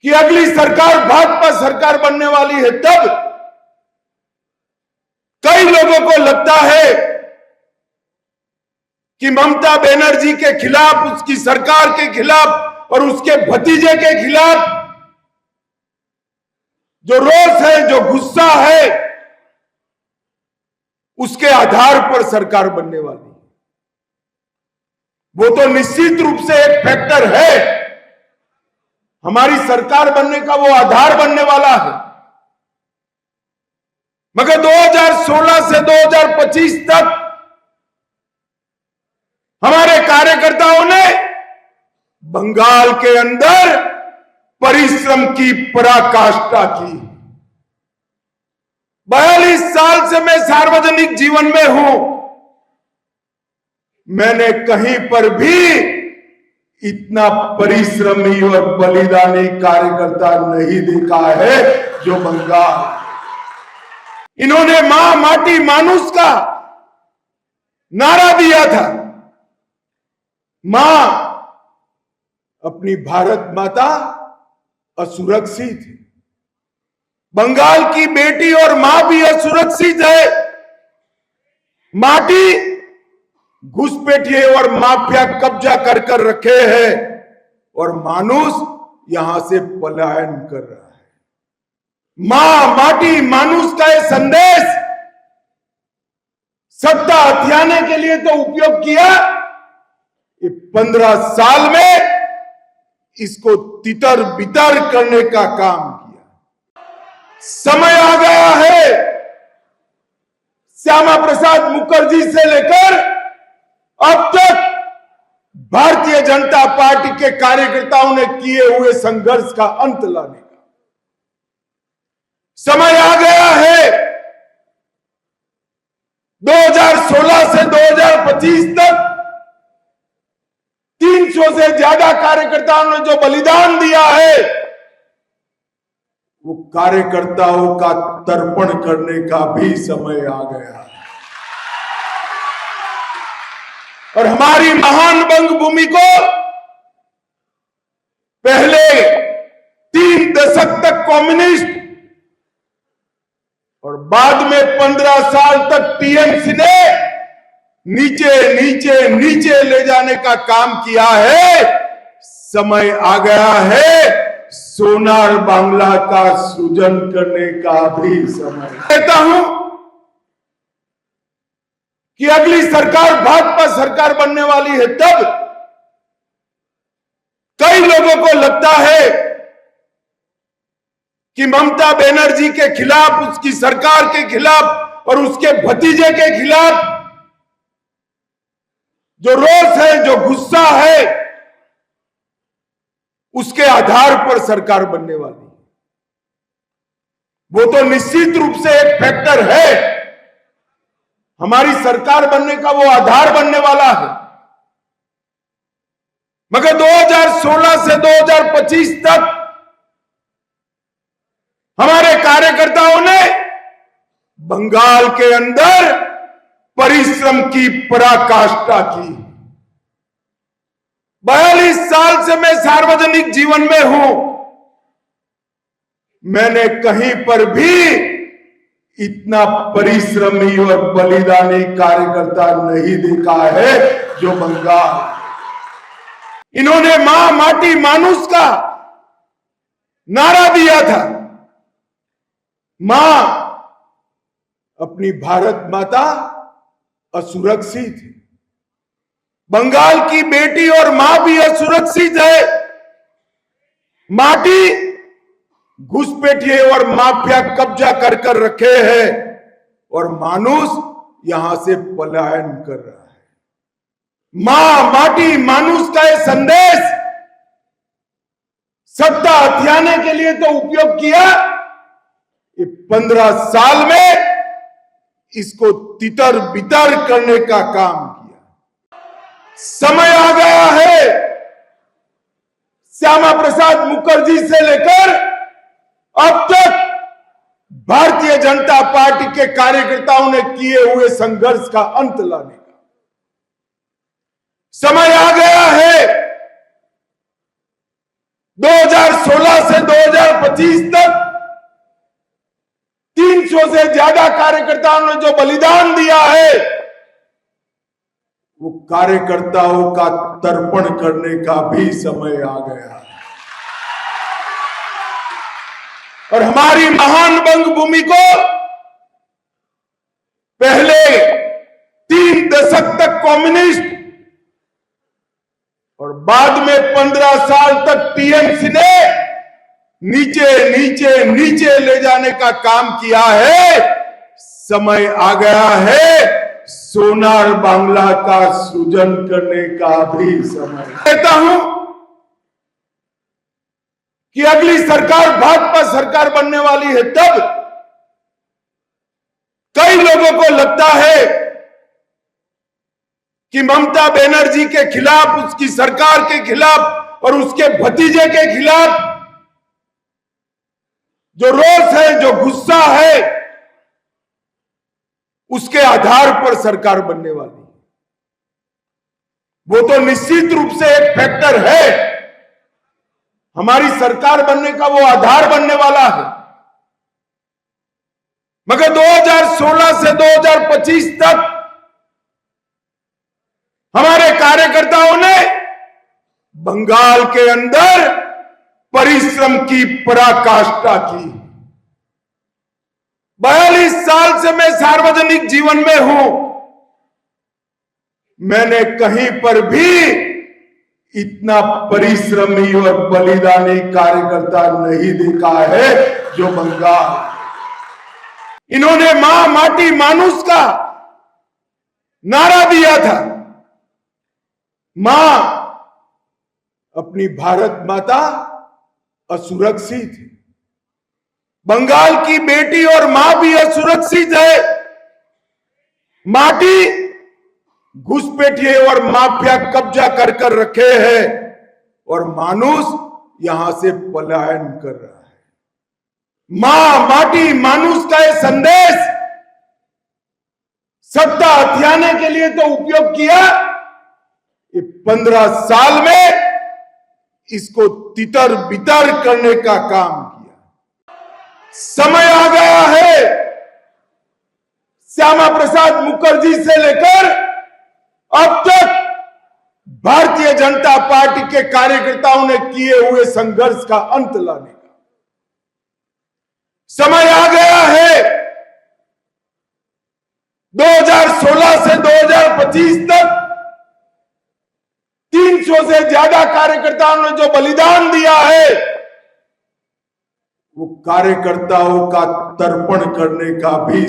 कि अगली सरकार भाजपा सरकार बनने वाली है, तब कई लोगों को लगता है कि ममता बनर्जी के खिलाफ, उसकी सरकार के खिलाफ और उसके भतीजे के खिलाफ जो रोष है, जो गुस्सा है, उसके आधार पर सरकार बनने वाली है। वो तो निश्चित रूप से एक फैक्टर है, हमारी सरकार बनने का वो आधार बनने वाला है। मगर 2016 से 2025 तक हमारे कार्यकर्ताओं ने बंगाल के अंदर परिश्रम की पराकाष्ठा की। 42 साल से मैं सार्वजनिक जीवन में हूं, मैंने कहीं पर भी इतना परिश्रमी और बलिदानी कार्यकर्ता नहीं देखा है जो बंगाल। इन्होंने मां माटी मानुष का नारा दिया था। मां, अपनी भारत माता असुरक्षित है। बंगाल की बेटी और मां भी असुरक्षित है। माटी घुसपैठिए और माफिया कब्जा कर रखे हैं और मानुष यहां से पलायन कर रहा है। मां माटी मानुष का यह संदेश सत्ता हथियाने के लिए तो उपयोग किया, ये 15 साल में इसको तितर बितर करने का काम किया। समय आ गया है, श्यामा प्रसाद मुखर्जी से लेकर अब तक भारतीय जनता पार्टी के कार्यकर्ताओं ने किए हुए संघर्ष का अंत लाने का समय आ गया है। 2016 से 2025 तक 300 से ज्यादा कार्यकर्ताओं ने जो बलिदान दिया है, वो कार्यकर्ताओं का तर्पण करने का भी समय आ गया है। और हमारी महान बंगभूमि को पहले 3 दशक तक कम्युनिस्ट और बाद में 15 साल तक टीएमसी ने नीचे नीचे नीचे ले जाने का काम किया है। समय आ गया है सोनार बांग्ला का सृजन करने का भी समय। कहता हूं कि अगली सरकार भाजपा सरकार बनने वाली है, तब कई लोगों को लगता है कि ममता बनर्जी के खिलाफ, उसकी सरकार के खिलाफ और उसके भतीजे के खिलाफ जो रोष है, जो गुस्सा है, उसके आधार पर सरकार बनने वाली है। वो तो निश्चित रूप से एक फैक्टर है, हमारी सरकार बनने का वो आधार बनने वाला है। मगर 2016 से 2025 तक हमारे कार्यकर्ताओं ने बंगाल के अंदर परिश्रम की पराकाष्ठा की। 42 साल से मैं सार्वजनिक जीवन में हूं, मैंने कहीं पर भी इतना परिश्रमी और बलिदानी कार्यकर्ता नहीं देखा है जो बंगाल। इन्होंने मां माटी मानुष का नारा दिया था। मां, अपनी भारत माता असुरक्षित है। बंगाल की बेटी और मां भी असुरक्षित है। माटी घुसपैठिए और माफिया कब्जा कर रखे हैं और मानुष यहां से पलायन कर रहा है। मां माटी मानुष का यह संदेश सत्ता हथियाने के लिए तो उपयोग किया, ये 15 साल में इसको तितर बितर करने का काम किया। समय आ गया है, श्यामा प्रसाद मुखर्जी से लेकर अब तक भारतीय जनता पार्टी के कार्यकर्ताओं ने किए हुए संघर्ष का अंत लाने का समय आ गया है। 2016 से 2025 तक 300 से ज्यादा कार्यकर्ताओं ने जो बलिदान दिया है, वो कार्यकर्ताओं का तर्पण करने का भी समय आ गया है। और हमारी महान बंगभूमि को पहले 3 दशक तक कम्युनिस्ट और बाद में 15 साल तक टीएमसी ने नीचे नीचे नीचे ले जाने का काम किया है। समय आ गया है सोनार बांग्ला का सृजन करने का भी समय। कहता हूं कि अगली सरकार भाजपा सरकार बनने वाली है, तब कई लोगों को लगता है कि ममता बनर्जी के खिलाफ, उसकी सरकार के खिलाफ और उसके भतीजे के खिलाफ जो रोष है, जो गुस्सा है, उसके आधार पर सरकार बनने वाली है। वो तो निश्चित रूप से एक फैक्टर है, हमारी सरकार बनने का वो आधार बनने वाला है। मगर 2016 से 2025 तक हमारे कार्यकर्ताओं ने बंगाल के अंदर परिश्रम की पराकाष्ठा की। 42 साल से मैं सार्वजनिक जीवन में हूं, मैंने कहीं पर भी इतना परिश्रमी और बलिदानी कार्यकर्ता नहीं देखा है जो बंगाल। इन्होंने मां माटी मानुष का नारा दिया था। मां, अपनी भारत माता असुरक्षित है। बंगाल की बेटी और मां भी असुरक्षित है। माटी घुसपैठिए और माफिया कब्जा कर रखे हैं और मानुष यहां से पलायन कर रहा है। मां माटी मानुष का यह संदेश सत्ता हथियाने के लिए तो उपयोग किया, ये 15 साल में इसको तितर बितर करने का काम किया। समय आ गया है श्यामा प्रसाद मुखर्जी से लेकर अब तक भारतीय जनता पार्टी के कार्यकर्ताओं ने किए हुए संघर्ष का अंत लाने का समय आ गया है। 2016 से 2025 तक 300 से ज्यादा कार्यकर्ताओं ने जो बलिदान दिया है, वो कार्यकर्ताओं का तर्पण करने का भी